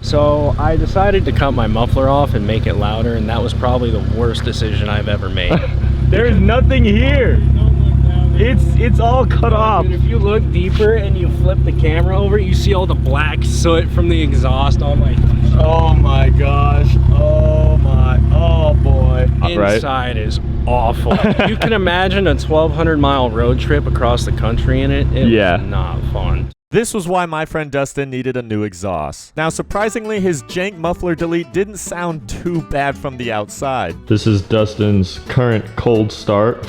So I decided to cut my muffler off and make it louder, and that was probably the worst decision I've ever made. There's nothing here. It's all cut off. Dude, if you look deeper and you flip the camera over, you see all the black soot from the exhaust on my... Oh my gosh. Oh boy. Inside is awful. You can imagine a 1,200-mile road trip across the country in it. It was not fun. This was why my friend Dustin needed a new exhaust. Now, surprisingly, his jank muffler delete didn't sound too bad from the outside. This is Dustin's current cold start.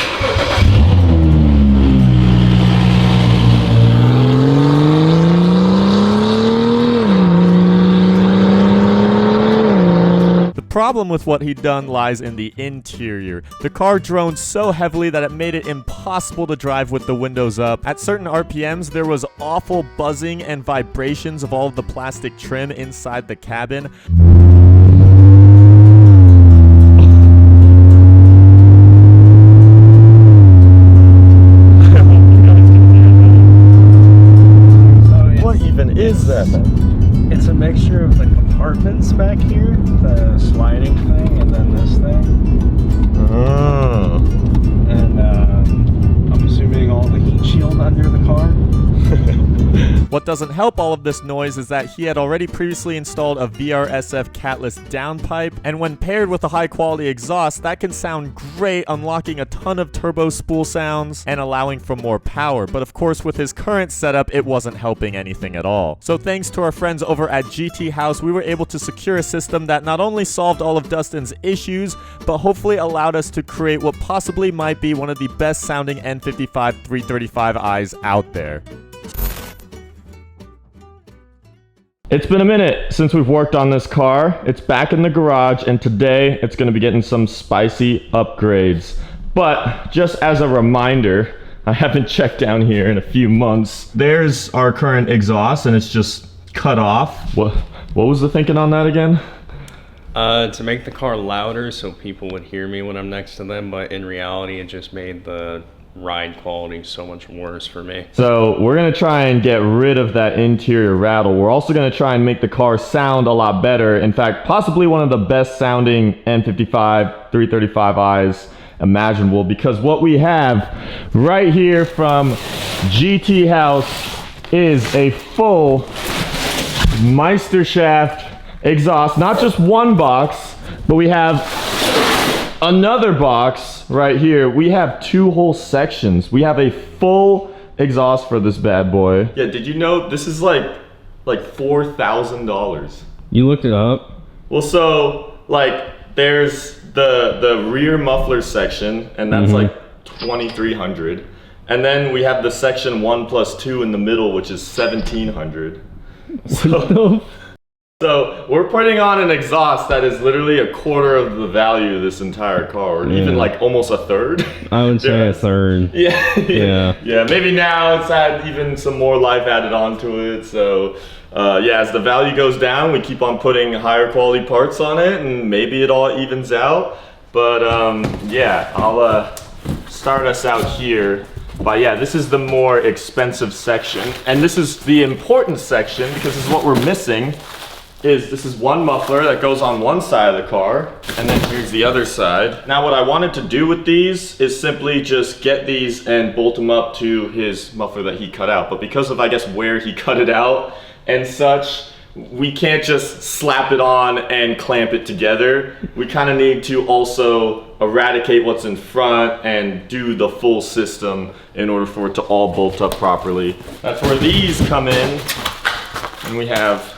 The problem with what he'd done lies in the interior. The car droned so heavily that it made it impossible to drive with the windows up. At certain RPMs, there was awful buzzing and vibrations of all of the plastic trim inside the cabin. What even is that? It's a mixture of the compartments back here, the sliding thing, and then this thing. Oh. And I'm assuming all the heat shield under the car. What doesn't help all of this noise is that he had already previously installed a VRSF catless downpipe, and when paired with a high quality exhaust, that can sound great, unlocking a ton of turbo spool sounds and allowing for more power. But of course, with his current setup, it wasn't helping anything at all. So thanks to our friends over at GT Haus, we were able to secure a system that not only solved all of Dustin's issues, but hopefully allowed us to create what possibly might be one of the best sounding N55 335i's out there. It's been a minute since we've worked on this car. It's back in the garage, and today it's going to be getting some spicy upgrades. But just as a reminder, I haven't checked down here in a few months. There's our current exhaust, and it's just cut off. What was the thinking on that again? To make the car louder so people would hear me when I'm next to them, but in reality it just made the ride quality so much worse for me. So we're gonna try and get rid of that interior rattle. We're also gonna try and make the car sound a lot better. In fact, possibly one of the best sounding N55 335i's imaginable, because what we have right here from GT Haus is a full Meisterschaft exhaust. Not just one box, but we have another box right here. We have two whole sections. We have a full exhaust for this bad boy. Yeah, did you know this is like $4,000? You looked it up? Well, so like there's the rear muffler section, and that's like $2,300, and then we have the section 1+2 in the middle, which is $1,700. So we're putting on an exhaust that is literally a quarter of the value of this entire car, or even like almost a third. I would say a third. Yeah. Maybe now it's had even some more life added onto it. So yeah, as the value goes down, we keep on putting higher quality parts on it, and maybe it all evens out. But yeah, I'll start us out here. But yeah, this is the more expensive section, and this is the important section, because this is what we're missing. This is one muffler that goes on one side of the car, and then here's the other side. Now what I wanted to do with these is simply just get these and bolt them up to his muffler that he cut out. But because of, I guess, where he cut it out and such, we can't just slap it on and clamp it together. We kind of need to also eradicate what's in front and do the full system in order for it to all bolt up properly. That's where these come in, and we have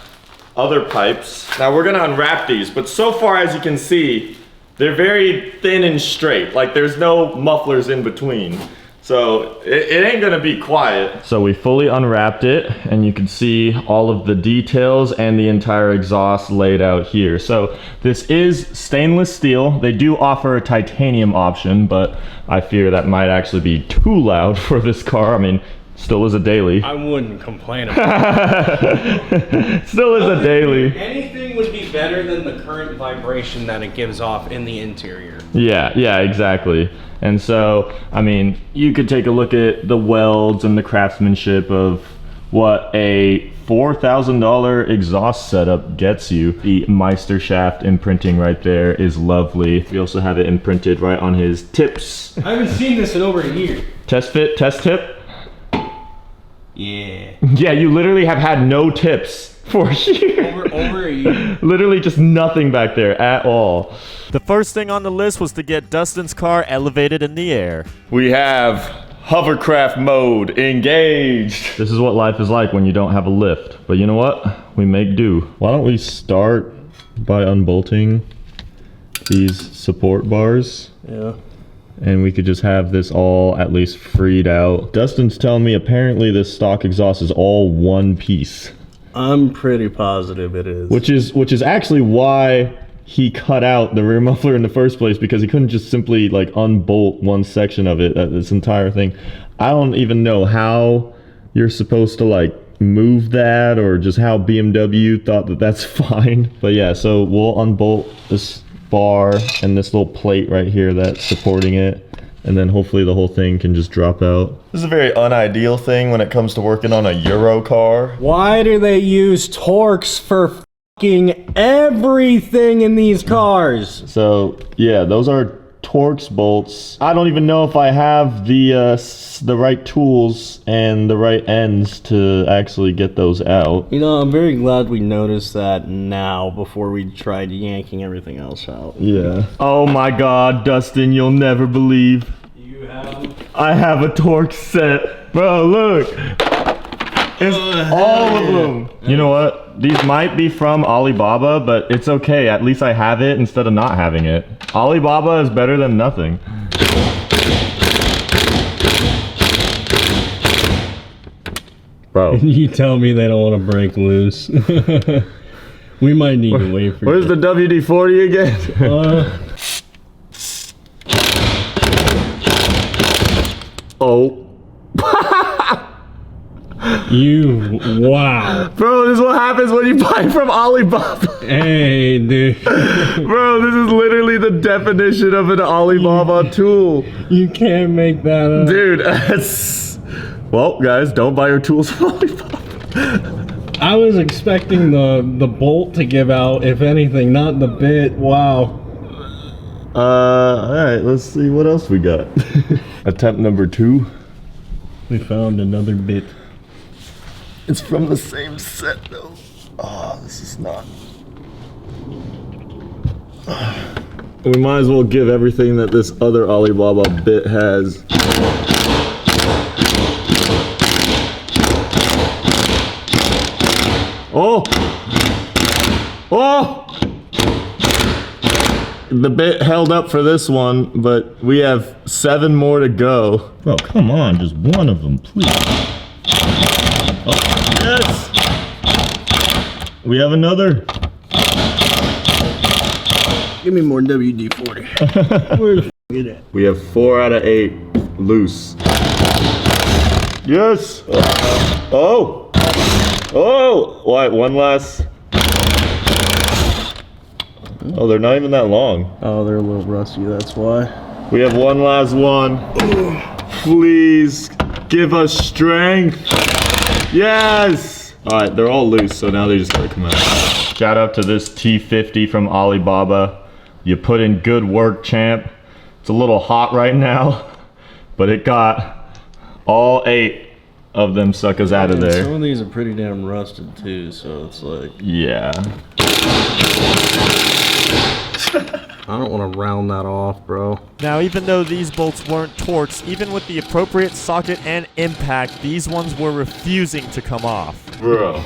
other pipes. Now we're gonna unwrap these, but so far as you can see, they're very thin and straight. Like there's no mufflers in between. So it ain't gonna be quiet. So we fully unwrapped it, and you can see all of the details and the entire exhaust laid out here. So this is stainless steel. They do offer a titanium option, but I fear that might actually be too loud for this car. I mean, still is a daily. I wouldn't complain about it. Still is a daily. Anything would be better than the current vibration that it gives off in the interior. Yeah, exactly. And so, I mean, you could take a look at the welds and the craftsmanship of what a $4,000 exhaust setup gets you. The Meister shaft imprinting right there is lovely. We also have it imprinted right on his tips. I haven't seen this in over a year. Test fit, test tip. Yeah. Yeah, you literally have had no tips for a year. Over a year. Literally just nothing back there at all. The first thing on the list was to get Dustin's car elevated in the air. We have hovercraft mode engaged. This is what life is like when you don't have a lift. But you know what? We make do. Why don't we start by unbolting these support bars? Yeah. And we could just have this all at least freed out. Dustin's telling me apparently this stock exhaust is all one piece. I'm pretty positive it is. Which is actually why he cut out the rear muffler in the first place, because he couldn't just simply like unbolt one section of it, this entire thing. I don't even know how you're supposed to like move that, or just how BMW thought that that's fine. But yeah, so we'll unbolt this bar and this little plate right here that's supporting it, and then hopefully the whole thing can just drop out. This is a very unideal thing when it comes to working on a Euro car. Why do they use Torx for fucking everything in these cars? So yeah, those are Torx bolts. I don't even know if I have the right tools and the right ends to actually get those out. You know, I'm very glad we noticed that now before we tried yanking everything else out. Yeah. Oh my God, Dustin, you'll never believe. I have a Torx set. Bro, look. It's all of them. You know what? These might be from Alibaba, but it's okay. At least I have it instead of not having it. Alibaba is better than nothing. Bro. You tell me they don't want to break loose. We might need to wait for Where's the WD-40 again? Oh. Wow. Bro, this is what happens when you buy from Alibaba. Hey, dude. Bro, this is literally the definition of an Alibaba tool. You can't make that up. Dude, that's... Well, guys, don't buy your tools from Alibaba. I was expecting the bolt to give out, if anything, not the bit. Wow. Alright, let's see what else we got. Attempt number 2. We found another bit. It's from the same set, though. Oh, this is not... We might as well give everything that this other Alibaba bit has. Oh! Oh! The bit held up for this one, but we have 7 more to go. Bro, come on, just one of them, please. Oh, yes! We have another. Give me more WD-40. Where the f*** is it? We have 4 out of 8 loose. Yes! Oh! Oh! What? One last. Oh, they're not even that long. Oh, they're a little rusty, that's why. We have one last one. Please give us strength. Yes! Alright, they're all loose, so now they just gotta come out. Shout out to this T50 from Alibaba. You put in good work, champ. It's a little hot right now, but it got all 8 of them suckers out of there. Some of these are pretty damn rusted too, so it's like... Yeah. I don't want to round that off, bro. Now, even though these bolts weren't Torx, even with the appropriate socket and impact, these ones were refusing to come off. Bro.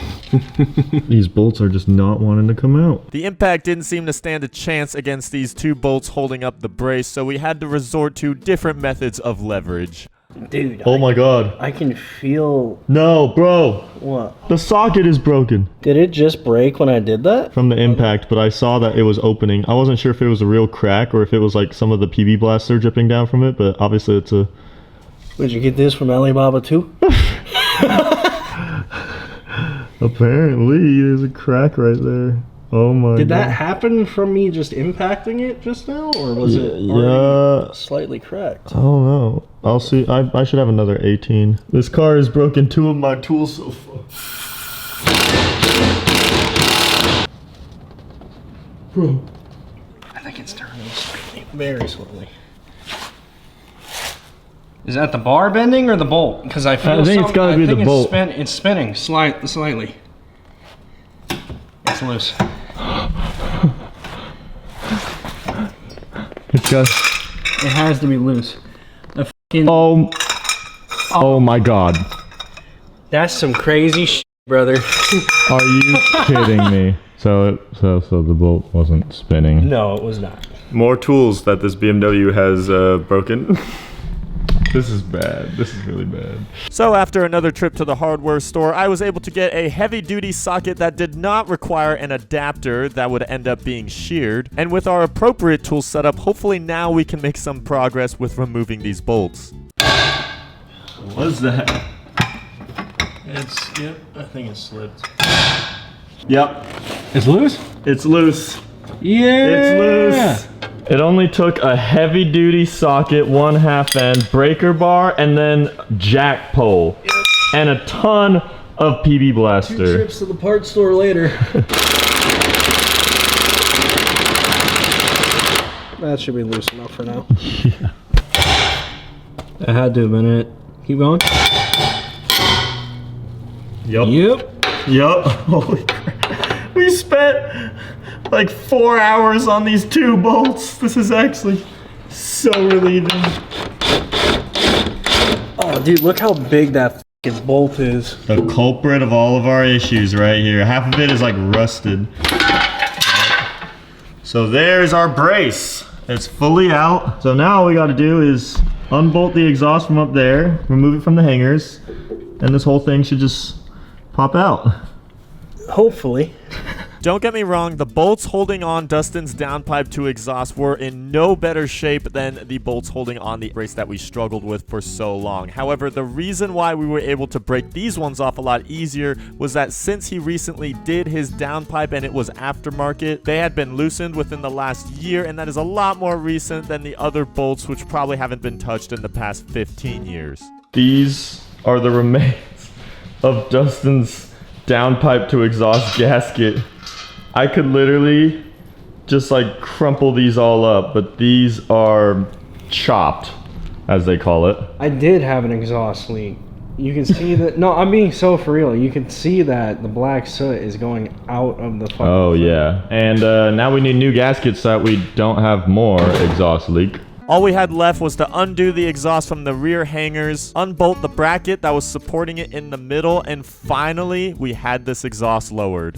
These bolts are just not wanting to come out. The impact didn't seem to stand a chance against these 2 bolts holding up the brace, so we had to resort to different methods of leverage. Dude, Oh my God. I can feel... No, bro. What? The socket is broken. Did it just break when I did that? From the impact, but I saw that it was opening. I wasn't sure if it was a real crack or if it was like some of the PB blaster dripping down from it, but obviously it's a... Did you get this from Alibaba too? Apparently, there's a crack right there. Oh my God. Did that happen from me just impacting it just now? Or was it already slightly cracked? I don't know. I'll see. I should have another 18. This car has broken 2 of my tools so far. I think it's turning slowly, very slowly. Is that the bar bending or the bolt? Because I feel think it's gotta be the bolt. It's spinning slightly. It's loose. It's just. It has to be loose. Oh my god. That's some crazy shit, brother. Are you kidding me? So the bolt wasn't spinning. No, it was not. More tools that this BMW has broken. This is bad. This is really bad. So after another trip to the hardware store, I was able to get a heavy-duty socket that did not require an adapter that would end up being sheared. And with our appropriate tool setup, hopefully now we can make some progress with removing these bolts. What's that? Yep, I think it's slipped. Yep. It's loose? It's loose. Yeah! It's loose. It only took a heavy-duty socket, 1/2 end, breaker bar, and then jack pole. Yep. And a ton of PB blaster. 2 trips to the parts store later. That should be loose enough for now. Yeah. I had to have been it. Keep going. Yep. Holy crap. We spent like 4 hours on these 2 bolts. This is actually so relieving. Oh, dude, look how big that fucking bolt is. The culprit of all of our issues right here. Half of it is like rusted. So there's our brace. It's fully out. So now all we gotta do is unbolt the exhaust from up there, remove it from the hangers, and this whole thing should just pop out. Hopefully. Don't get me wrong, the bolts holding on Dustin's downpipe to exhaust were in no better shape than the bolts holding on the brace that we struggled with for so long. However, the reason why we were able to break these ones off a lot easier was that since he recently did his downpipe and it was aftermarket, they had been loosened within the last year, and that is a lot more recent than the other bolts, which probably haven't been touched in the past 15 years. These are the remains of Dustin's downpipe to exhaust gasket. I could literally just like crumple these all up, but these are chopped, as they call it. I did have an exhaust leak. You can see that. No, I'm being so for real. You can see that the black soot is going out of the fucking. Oh yeah, and now we need new gaskets so that we don't have more exhaust leak. All we had left was to undo the exhaust from the rear hangers, unbolt the bracket that was supporting it in the middle, and finally, we had this exhaust lowered.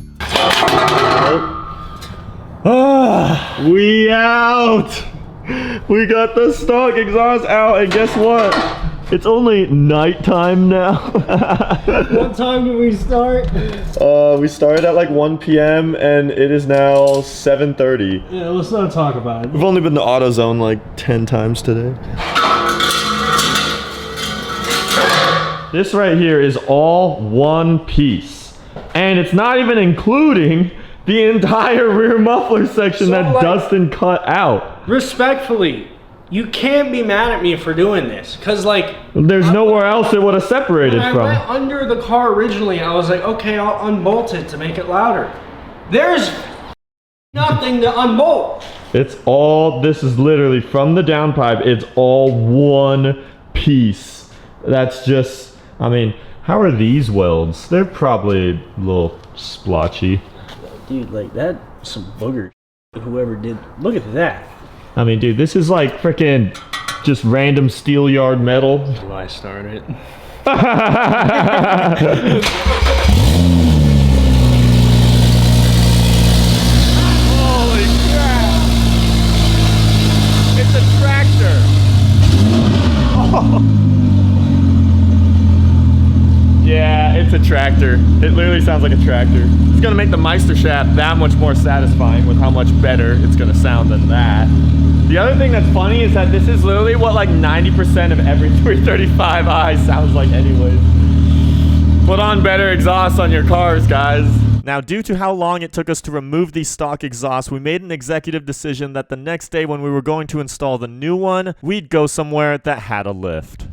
We out! We got the stock exhaust out, and guess what? It's only nighttime now. What time did we start? We started at like 1 p.m. and it is now 7:30. Yeah, let's not talk about it. We've only been to AutoZone like 10 times today. This right here is all one piece. And it's not even including the entire rear muffler section that Dustin cut out. Respectfully, you can't be mad at me for doing this, cause like there's nowhere else it would have separated when I from. went under the car originally, I was like, okay, I'll unbolt it to make it louder. There's nothing to unbolt. It's all, this is literally from the downpipe, it's all one piece. That's just, I mean, how are these welds? They're probably a little splotchy. Dude, like that's some booger. Whoever did, look at that. I mean, dude, this is like freaking just random steel yard metal. Why start it? Holy crap! It's a tractor! Oh. Yeah, it's a tractor. It literally sounds like a tractor. It's gonna make the Meister shaft that much more satisfying with how much better it's gonna sound than that. The other thing that's funny is that this is literally what like 90% of every 335i sounds like anyways. Put on better exhaust on your cars, guys. Now, due to how long it took us to remove the stock exhaust, we made an executive decision that the next day when we were going to install the new one, we'd go somewhere that had a lift.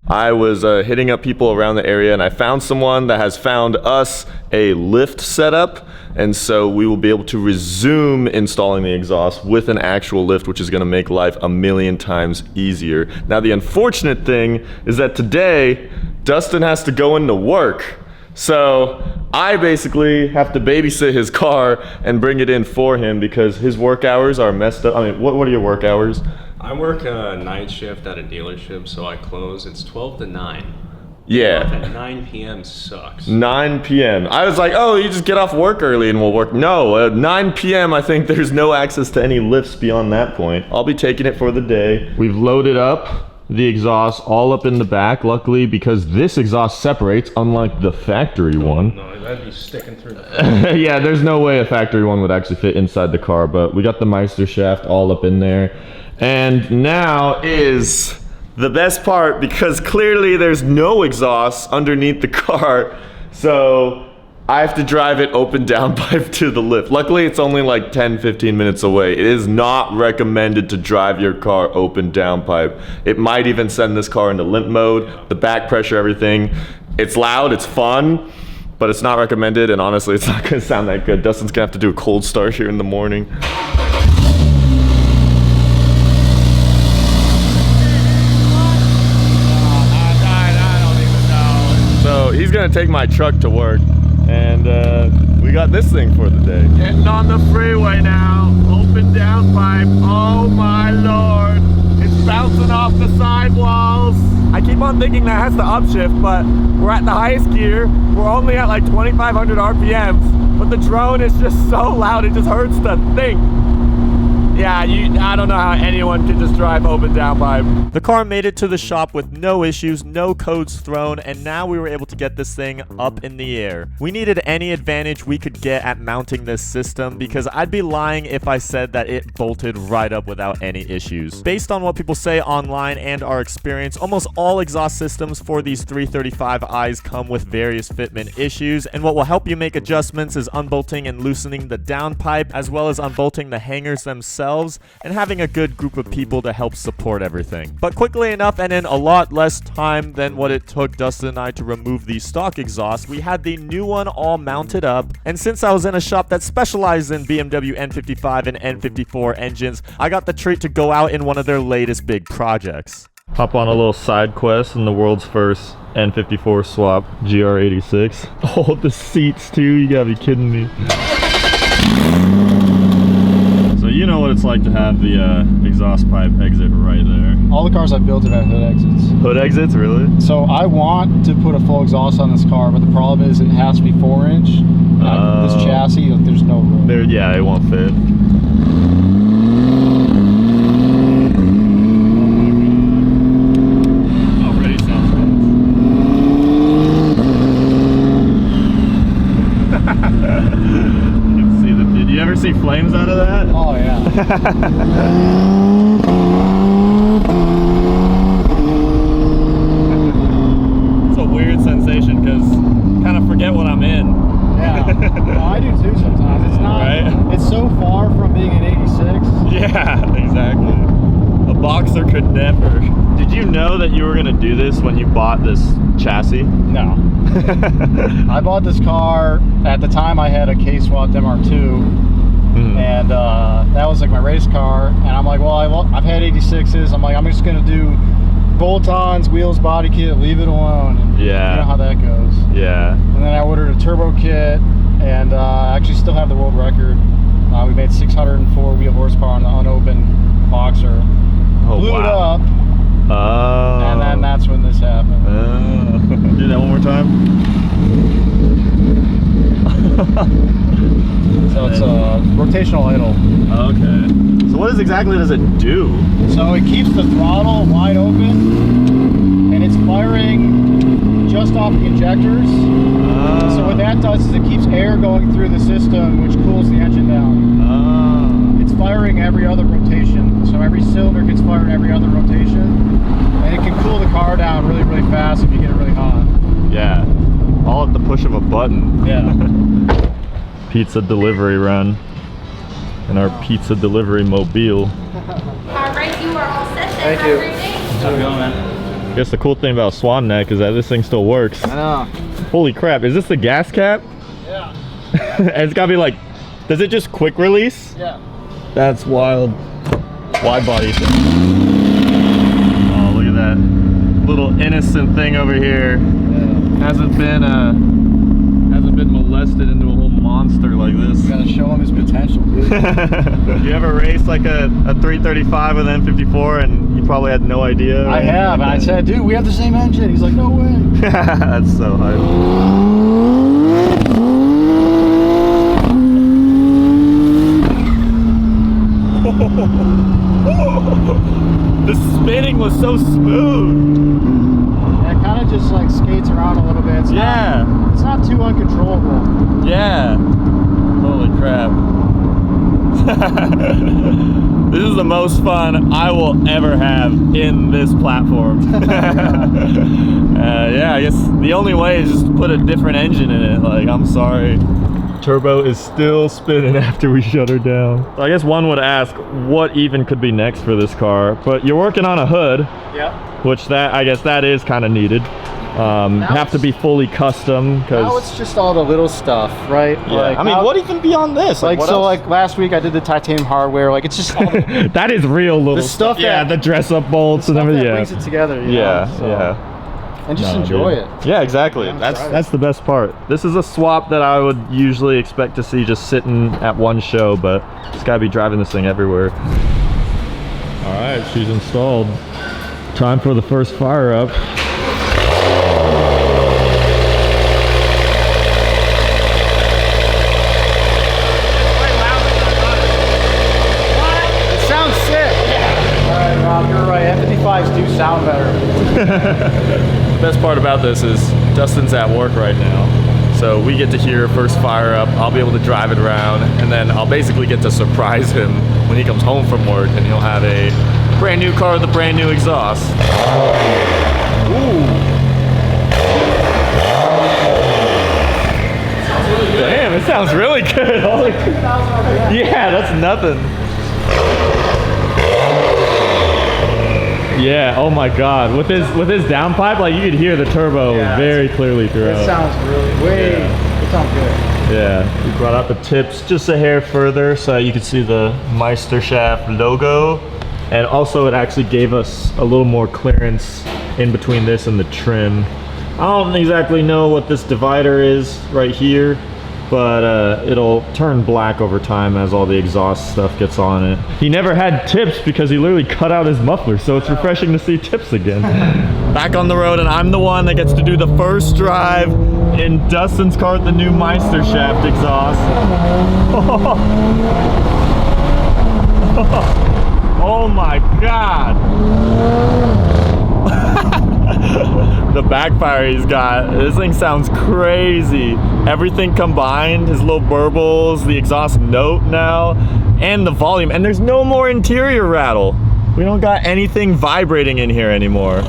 I was hitting up people around the area, and I found someone that has found us a lift setup, and so we will be able to resume installing the exhaust with an actual lift, which is going to make life a million times easier. Now, the unfortunate thing is that today, Dustin has to go into work. So I basically have to babysit his car and bring it in for him because his work hours are messed up. I mean, what are your work hours? I work a night shift at a dealership, so I close. It's 12 to 9. Yeah. Off at 9 p.m. sucks. 9 p.m. I was like, oh, you just get off work early and we'll work. No, 9 p.m. I think there's no access to any lifts beyond that point. I'll be taking it for the day. We've loaded up the exhaust all up in the back, luckily, because this exhaust separates, unlike the factory one. No, that'd be sticking through the Yeah, there's no way a factory one would actually fit inside the car, but we got the Meister shaft all up in there. And now is the best part, because clearly there's no exhaust underneath the car, so I have to drive it open down pipe to the lift. Luckily, it's only like 10-15 minutes away. It is not recommended to drive your car open down pipe. It might even send this car into limp mode, the back pressure, everything. It's loud, it's fun, but it's not recommended, and honestly, it's not gonna sound that good. Dustin's gonna have to do a cold start here in the morning. So he's gonna take my truck to work. And we got this thing for the day. Getting on the freeway now, open down pipe. Oh my lord, it's bouncing off the sidewalls. I keep on thinking that has to upshift, but we're at the highest gear. We're only at like 2,500 RPMs, but the drone is just so loud, it just hurts to think. Yeah, I don't know how anyone can just drive open down pipe. The car made it to the shop with no issues, no codes thrown, and now we were able to get this thing up in the air. We needed any advantage we could get at mounting this system because I'd be lying if I said that it bolted right up without any issues. Based on what people say online and our experience, almost all exhaust systems for these 335i's come with various fitment issues, and what will help you make adjustments is unbolting and loosening the downpipe, as well as unbolting the hangers themselves, and having a good group of people to help support everything. But quickly enough, and in a lot less time than what it took Dustin and I to remove the stock exhaust, we had the new one all mounted up, and since I was in a shop that specialized in BMW N55 and N54 engines, I got the treat to go out in one of their latest big projects. Hop on a little side quest in the world's first N54 swap GR86. Oh, the seats too, you gotta be kidding me. You know what it's like to have the exhaust pipe exit right there. All the cars I've built have had hood exits. Hood exits, really? So I want to put a full exhaust on this car, but the problem is it has to be 4-inch. This chassis, there's no room. Yeah, it won't fit. Already sounds good. Did you ever see flames out of that? Oh yeah. It's a weird sensation because kind of forget what I'm in. Yeah. No, I do too sometimes. It's not. Right? It's so far from being an 86. Yeah, exactly. A boxer could never. Did you know that you were gonna do this when you bought this chassis? No. I bought this car at the time. I had a K-Swap MR2. And that was like my race car, and I'm like, well, I've had 86s. I'm like, I'm just gonna do bolt-ons, wheels, body kit, leave it alone. And Yeah. You know how that goes. Yeah. And then I ordered a turbo kit, and I actually still have the world record. We made 604 wheel horsepower on the unopened boxer. Oh, Blew it wow. up, Oh. and then that's when this happened. Do that one more time. So it's a rotational idle. Okay. So what exactly does it do? So it keeps the throttle wide open, and it's firing just off the injectors. So what that does is it keeps air going through the system, which cools the engine down. It's firing every other rotation. So every cylinder gets fired every other rotation, and it can cool the car down really, really fast if you get it really hot. Yeah. All at the push of a button. Yeah. Pizza delivery run in our pizza delivery mobile. All right, you are all set then. Thank Have you. a great day. How's it going, man? guess the cool thing about Swan Neck is that this thing still works. I know. Holy crap, is this the gas cap? Yeah. And it's gotta be like, does it just quick release? Yeah. That's wild. Wide body thing. Oh, look at that little innocent thing over here. Yeah. Hasn't been molested into a whole monster like this. Gotta show him his potential, dude. You ever race like a 335 with an M54 and you probably had no idea? I have, and I said, dude, we have the same engine. He's like, no way. That's so hype. The spinning was so smooth. Yeah, it kind of just like skates around a little bit. It's it's not too uncontrollable. Yeah. Holy crap. This is the most fun I will ever have in this platform. Yeah, I guess the only way is just to put a different engine in it. Like, I'm sorry. Turbo is still spinning after we shut her down. So I guess one would ask, what even could be next for this car? But you're working on a hood. Yeah. Which I guess that is kind of needed. Have to be fully custom because Now it's just all the little stuff, right? yeah. Like, I mean, now- what even beyond this? Like, what so else? like last week I did the titanium hardware. Like, it's just all the That is real little The stuff Yeah, that- the dress up bolts and stuff everything. that Yeah. brings it together. You Yeah, know? So- yeah. And just No, enjoy dude. it. Yeah, exactly. Yeah, That's right. the best part. This is a swap that I would usually expect to see just sitting at one show, but it's gotta be driving this thing everywhere. All right, she's installed. Time for the first fire up. It sounds sick. All right, Rob, you're right. M55s do sound better. Best part about this is Dustin's at work right now, so we get to hear first fire up. I'll be able to drive it around, and then I'll basically get to surprise him when he comes home from work, and he'll have a brand new car with a brand new exhaust. Ooh. Damn, it sounds really good. Holy- yeah, that's nothing. Yeah, oh my god. With his downpipe, like you could hear the turbo Yeah, very clearly It throughout. sounds really it sounds good. Yeah, we brought out the tips just a hair further so you can see the Meister Shaft logo. And also it actually gave us a little more clearance in between this and the trim. I don't exactly know what this divider is right here, but it'll turn black over time as all the exhaust stuff gets on it. He never had tips because he literally cut out his muffler, so it's refreshing to see tips again. Back on the road, and I'm the one that gets to do the first drive in Dustin's car with the new Meister Shaft exhaust. Oh my god! The backfire he's got, this thing sounds crazy. Everything combined, his little burbles, the exhaust note now, and the volume, and there's no more interior rattle. We don't got anything vibrating in here anymore.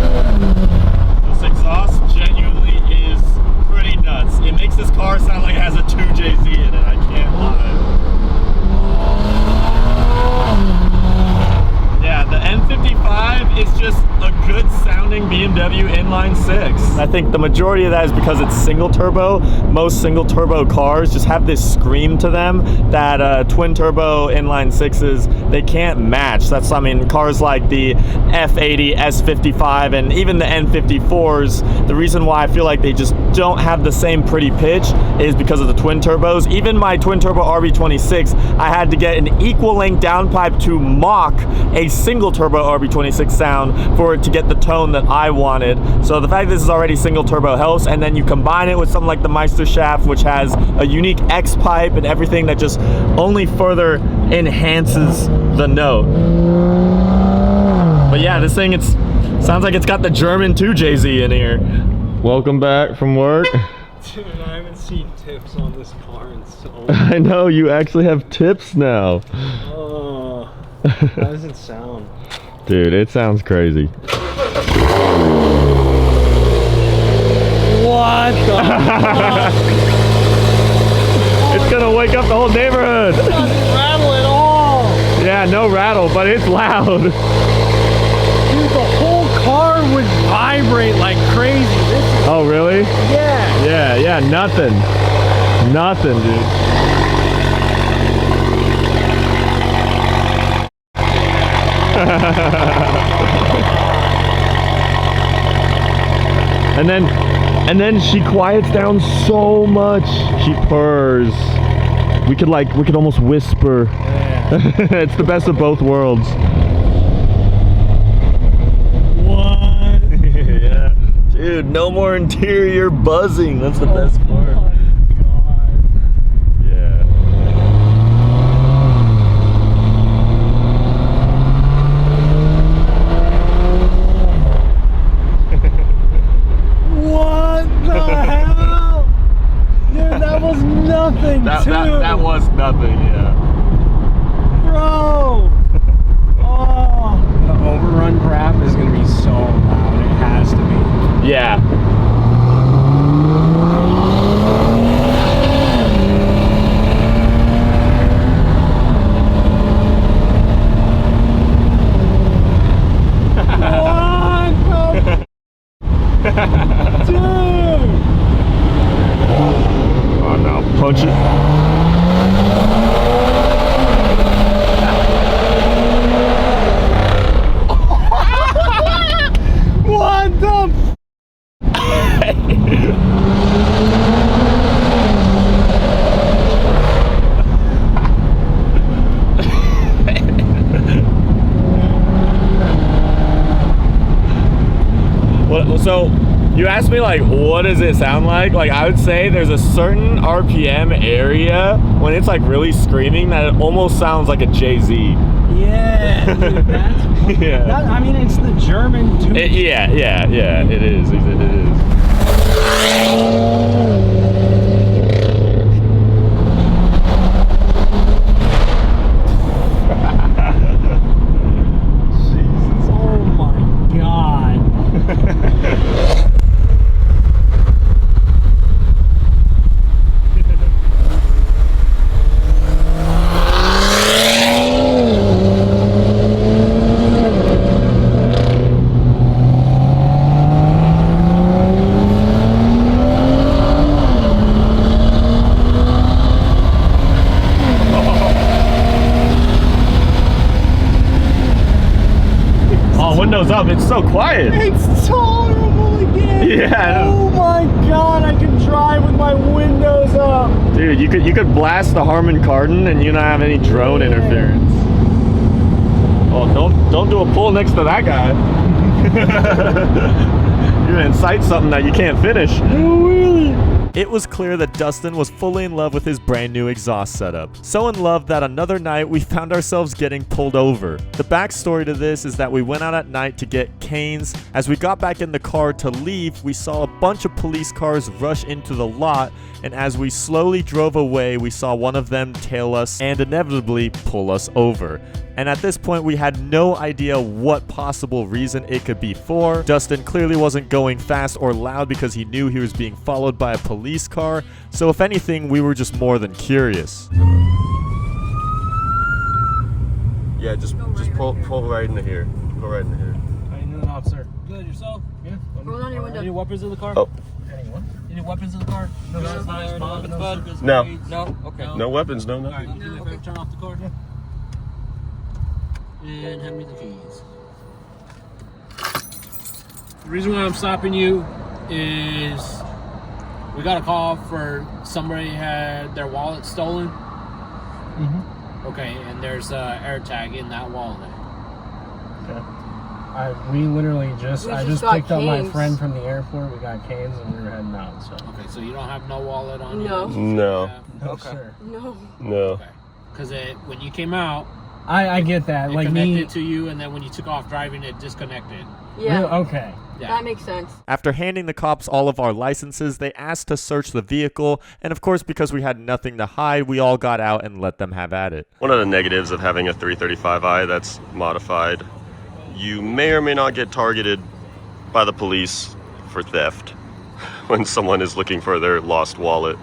This exhaust genuinely is pretty nuts. It makes this car sound like it has a 2JZ in it, I can't lie. Yeah, the N55 is just a good sounding BMW inline 6. I think the majority of that is because it's single turbo. Most single turbo cars just have this scream to them that twin turbo inline 6s, they can't match. That's, I mean, cars like the F80, S55, and even the N54s, the reason why I feel like they just don't have the same pretty pitch is because of the twin turbos. Even my twin turbo RB26, I had to get an equal length downpipe to mock a single turbo RB26 sound for it to get the tone that I wanted. So the fact that this is already single turbo helps, and then you combine it with something like the Meister Shaft, which has a unique X pipe and everything that just only further enhances the note. But yeah, this thing, sounds like it's got the German 2JZ in here. Welcome back from work. Dude, I haven't seen tips on this car in so long. I know, you actually have tips now. Oh, how does it sound? Dude, it sounds crazy. What the fuck? It's gonna wake up the whole neighborhood. It doesn't rattle at all. Yeah, no rattle, but it's loud. Dude, the whole car would vibrate like crazy. This is, Oh, really? yeah. Yeah, nothing. Nothing, dude. And then she quiets down so much. She purrs. We could almost whisper. Yeah. It's the best of both worlds. What? Yeah. Dude, no more interior buzzing. That's the best part. Oh my god. Yeah. What the hell? Dude, that was nothing, too. That was nothing, yeah. Bro! Oh, the overrun crap is gonna be so loud. It has to be. Yeah. What the dude? Oh no, punch it. What the So you asked me like, what does it sound like? Like I would say there's a certain RPM area when it's like really screaming that it almost sounds like a Jay-Z. Yeah, dude, that's Yeah. that, I mean, it's the German too. Yeah, it is. It is. Oh my god. Windows up, it's so quiet. It's tolerable again. Yeah. Oh my god, I can drive with my windows up. Dude, you could blast the Harman Kardon and you not have any drone interference. Oh, don't do a pull next to that guy. You're gonna incite something that you can't finish. It was clear that Dustin was fully in love with his brand new exhaust setup. So in love that another night we found ourselves getting pulled over. The backstory to this is that we went out at night to get canes. As we got back in the car to leave, we saw a bunch of police cars rush into the lot, and as we slowly drove away, we saw one of them tail us and inevitably pull us over. And at this point, we had no idea what possible reason it could be for. Dustin clearly wasn't going fast or loud because he knew he was being followed by a police car. So if anything, we were just more than curious. Yeah, just pull right into here. Go right into here. How you doing, officer? Good, yourself? Yeah. Roll down your window. Any weapons in the car? Oh. Anyone? Any weapons in the car? No, No, sir. nice, No, bud. no, Bud. sir. No. No? Okay. No weapons, no Alright, nothing. you do me a favor, turn off the car. And hand me the keys. The reason why I'm stopping you is we got a call for somebody had their wallet stolen. Mm-hmm. Okay, and there's a AirTag in that wallet. We literally just, I just got picked up my canes. friend from the airport. We got canes and we were heading out, so. Okay, so you don't have no wallet on you? No. No. No, Okay. sir. No. No. Okay. Because when you came out, I get that. It Like connected to you, and then when you took off driving, it disconnected. Yeah. Really? Okay. Yeah. That makes sense. After handing the cops all of our licenses, they asked to search the vehicle, and of course, because we had nothing to hide, we all got out and let them have at it. One of the negatives of having a 335i that's modified, you may or may not get targeted by the police for theft when someone is looking for their lost wallet.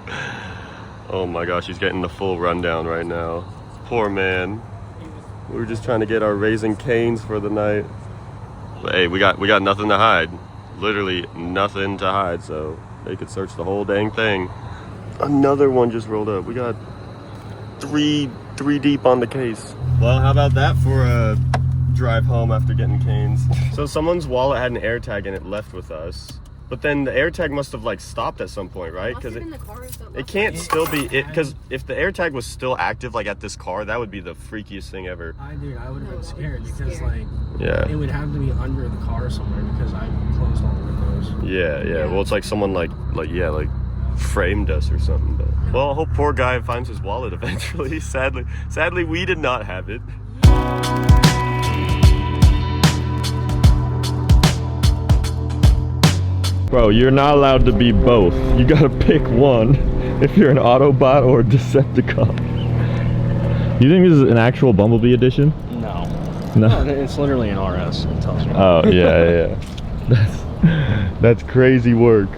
Oh my gosh, he's getting the full rundown right now. Poor man. We were just trying to get our Raising Cane's for the night. But hey, we got nothing to hide. Literally nothing to hide, so they could search the whole dang thing. Another one just rolled up. We got three deep on the case. Well, how about that for a drive home after getting canes? So someone's wallet had an AirTag and it left with us. But then the AirTag must have like stopped at some point, right? Because it can't still be it. Because if the AirTag was still active, like at this car, that would be the freakiest thing ever. I would have been scared because like Yeah. it would have to be under the car somewhere because I closed all the windows. Yeah. Well, it's like someone like framed us or something. But well, I hope poor guy finds his wallet eventually. Sadly, we did not have it. Bro, you're not allowed to be both. You gotta pick one if you're an Autobot or a Decepticon. You think this is an actual Bumblebee edition? No. No. It's literally an RS. It tells you. Oh, yeah. That's crazy work.